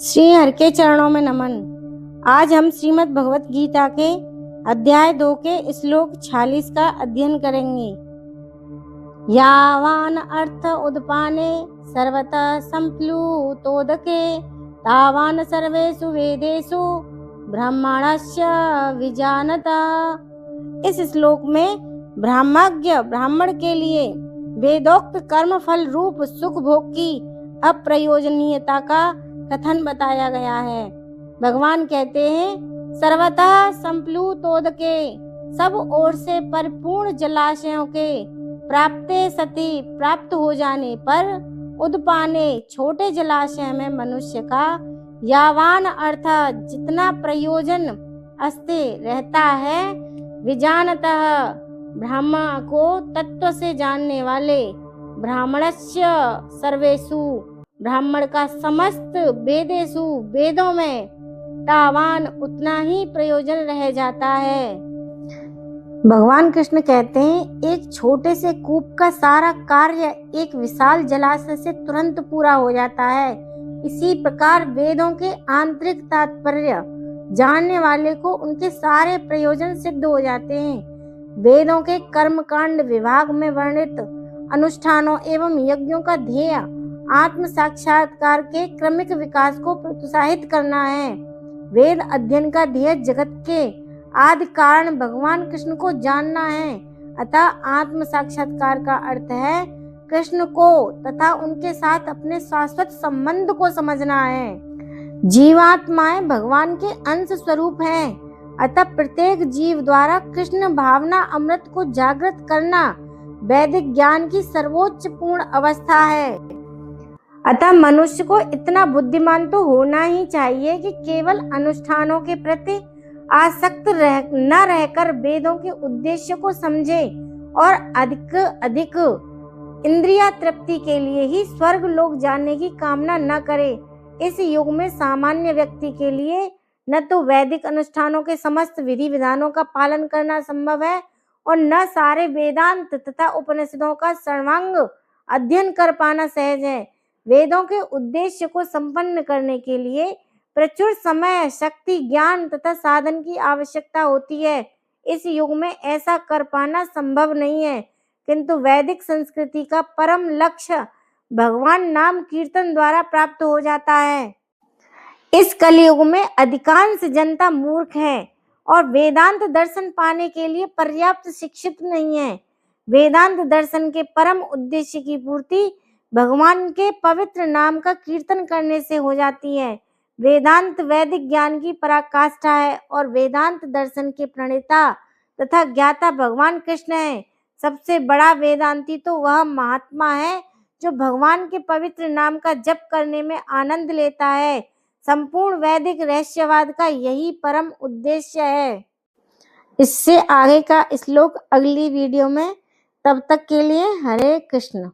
श्री हर के चरणों में नमन। आज हम श्रीमद् भगवत गीता के अध्याय 2 के श्लोक 46 का अध्ययन करेंगे। यावान अर्थ उदपाने सर्वतः संप्लुतोदके तावान सर्वेषु वेदेषु ब्राह्मणस्य विजानता। इस श्लोक में ब्रह्मज्ञ ब्राह्मण के लिए वेदोक्त कर्म फल रूप सुख भोग की अप्रयोजनीयता का कथन बताया गया है। भगवान कहते हैं, सर्वतः संप्लुतोदके, सब ओर से परिपूर्ण जलाशयों के प्राप्ते सति, प्राप्त हो जाने पर, उदपाने, छोटे जलाशय में मनुष्य का, यावान अर्थात जितना प्रयोजन अस्ते रहता है, विजानतः ब्रह्म को तत्व से जानने वाले, ब्राह्मणस्य सर्वेषु, ब्राह्मण का समस्त, वेदेषु, वेदों में, तावान उतना ही प्रयोजन रह जाता है। भगवान कृष्ण कहते हैं, एक छोटे से कूप का सारा कार्य एक विशाल जलाशय से तुरंत पूरा हो जाता है। इसी प्रकार वेदों के आंतरिक तात्पर्य जानने वाले को उनके सारे प्रयोजन सिद्ध हो जाते हैं। वेदों के कर्मकांड विभाग में वर्णित अनुष्ठानों एवं यज्ञों का ध्येय आत्म साक्षात्कार के क्रमिक विकास को प्रोत्साहित करना है। वेद अध्ययन का ध्येय जगत के आदि कारण भगवान कृष्ण को जानना है। अतः आत्म साक्षात्कार का अर्थ है कृष्ण को तथा उनके साथ अपने शाश्वत संबंध को समझना है। जीवात्माएं भगवान के अंश स्वरूप हैं। अतः प्रत्येक जीव द्वारा कृष्ण भावना अमृत को जागृत करना वैदिक ज्ञान की सर्वोच्च पूर्ण अवस्था है। अतः मनुष्य को इतना बुद्धिमान तो होना ही चाहिए कि केवल अनुष्ठानों के प्रति आसक्त न रहकर वेदों के उद्देश्य को समझे और अधिक इंद्रिया तृप्ति के लिए ही स्वर्ग लोक जाने की कामना न करे। इस युग में सामान्य व्यक्ति के लिए न तो वैदिक अनुष्ठानों के समस्त विधि विधानों का पालन करना संभव है और न सारे वेदांत तथा उपनिषदों का सर्वांग अध्ययन कर पाना सहज है। वेदों के उद्देश्य को संपन्न करने के लिए प्रचुर समय, शक्ति, ज्ञान तथा साधन की आवश्यकता होती है। इस युग में ऐसा कर पाना संभव नहीं है, किंतु वैदिक संस्कृति का परम लक्ष्य भगवान नाम कीर्तन द्वारा प्राप्त हो जाता है। इस कलयुग में अधिकांश जनता मूर्ख है और वेदांत दर्शन पाने के लिए पर्याप्त शिक्षित नहीं है। वेदांत दर्शन के परम उद्देश्य की पूर्ति भगवान के पवित्र नाम का कीर्तन करने से हो जाती है। वेदांत वैदिक ज्ञान की पराकाष्ठा है और वेदांत दर्शन के प्रणेता तथा ज्ञाता भगवान कृष्ण है। सबसे बड़ा वेदांती तो वह महात्मा है जो भगवान के पवित्र नाम का जप करने में आनंद लेता है। संपूर्ण वैदिक रहस्यवाद का यही परम उद्देश्य है। इससे आगे का श्लोक अगली वीडियो में। तब तक के लिए हरे कृष्ण।